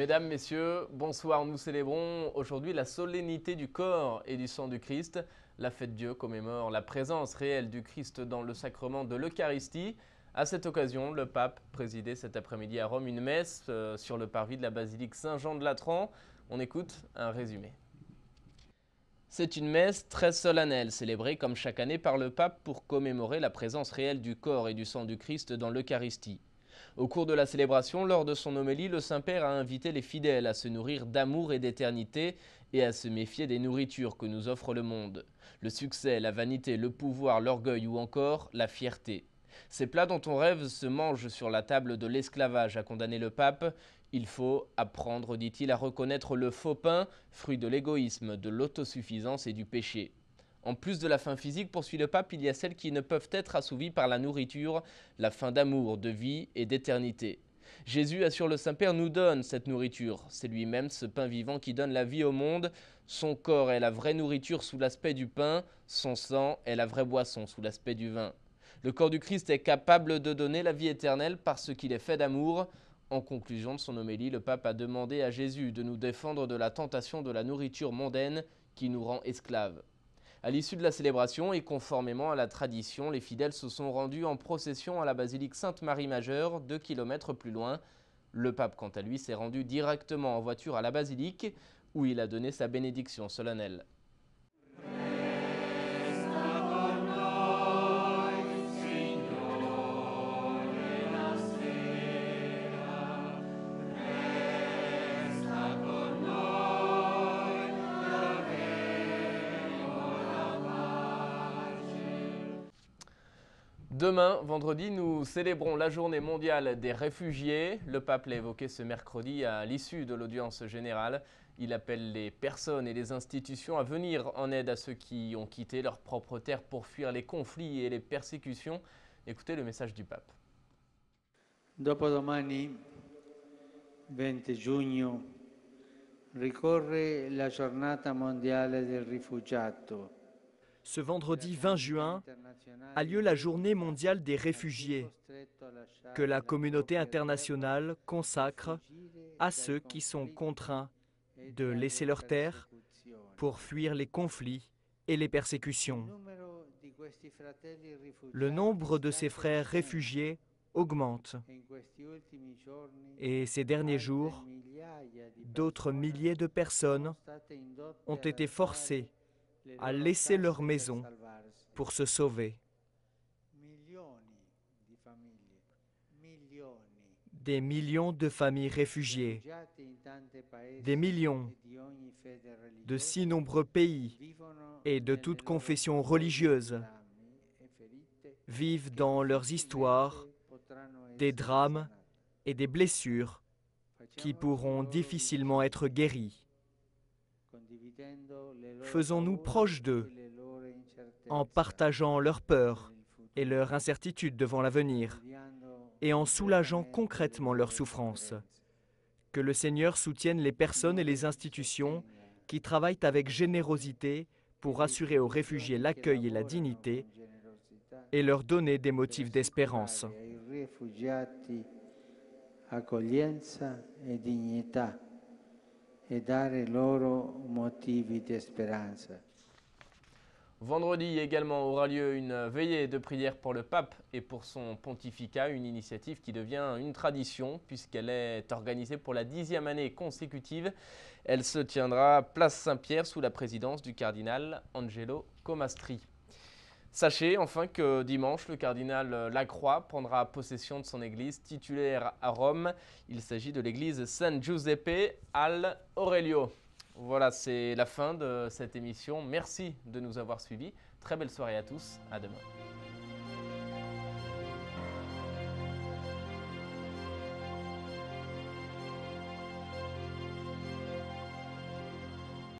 Mesdames, Messieurs, bonsoir. Nous célébrons aujourd'hui la solennité du corps et du sang du Christ. La fête Dieu commémore la présence réelle du Christ dans le sacrement de l'Eucharistie. À cette occasion, le pape présidait cet après-midi à Rome une messe sur le parvis de la basilique Saint-Jean de Latran. On écoute un résumé. C'est une messe très solennelle, célébrée comme chaque année par le pape pour commémorer la présence réelle du corps et du sang du Christ dans l'Eucharistie. Au cours de la célébration, lors de son homélie, le Saint-Père a invité les fidèles à se nourrir d'amour et d'éternité et à se méfier des nourritures que nous offre le monde. Le succès, la vanité, le pouvoir, l'orgueil ou encore la fierté. Ces plats dont on rêve se mangent sur la table de l'esclavage, a condamné le pape. Il faut apprendre, dit-il, à reconnaître le faux pain, fruit de l'égoïsme, de l'autosuffisance et du péché. En plus de la faim physique, poursuit le pape, il y a celles qui ne peuvent être assouvies par la nourriture, la faim d'amour, de vie et d'éternité. Jésus, assure le Saint-Père, nous donne cette nourriture. C'est lui-même ce pain vivant qui donne la vie au monde. Son corps est la vraie nourriture sous l'aspect du pain, son sang est la vraie boisson sous l'aspect du vin. Le corps du Christ est capable de donner la vie éternelle parce qu'il est fait d'amour. En conclusion de son homélie, le pape a demandé à Jésus de nous défendre de la tentation de la nourriture mondaine qui nous rend esclaves. À l'issue de la célébration et conformément à la tradition, les fidèles se sont rendus en procession à la basilique Sainte-Marie-Majeure, 2 kilomètres plus loin. Le pape, quant à lui, s'est rendu directement en voiture à la basilique, où il a donné sa bénédiction solennelle. Demain, vendredi, nous célébrons la journée mondiale des réfugiés. Le pape l'a évoqué ce mercredi à l'issue de l'audience générale. Il appelle les personnes et les institutions à venir en aide à ceux qui ont quitté leur propre terre pour fuir les conflits et les persécutions. Écoutez le message du pape. Dopodomani, 20 giugno, ricorre la giornata mondiale del rifugiato. Ce vendredi 20 juin a lieu la journée mondiale des réfugiés que la communauté internationale consacre à ceux qui sont contraints de laisser leur terre pour fuir les conflits et les persécutions. Le nombre de ces frères réfugiés augmente et ces derniers jours, d'autres milliers de personnes ont été forcées à laisser leur maison pour se sauver. Des millions de familles réfugiées, des millions de si nombreux pays et de toutes confessions religieuses vivent dans leurs histoires des drames et des blessures qui pourront difficilement être guéries. Faisons-nous proches d'eux en partageant leurs peurs et leurs incertitudes devant l'avenir et en soulageant concrètement leurs souffrances. Que le Seigneur soutienne les personnes et les institutions qui travaillent avec générosité pour assurer aux réfugiés l'accueil et la dignité et leur donner des motifs d'espérance. Accoglienza e dignità e dare loro motivi di speranza. Vendredi également aura lieu une veillée de prière pour le pape et pour son pontificat, une initiative qui devient une tradition puisqu'elle est organisée pour la 10e année consécutive. Elle se tiendra place Saint-Pierre sous la présidence du cardinal Angelo Comastri. Sachez enfin que dimanche, le cardinal Lacroix prendra possession de son église titulaire à Rome. Il s'agit de l'église San Giuseppe al Aurelio. Voilà, c'est la fin de cette émission. Merci de nous avoir suivis. Très belle soirée à tous. À demain.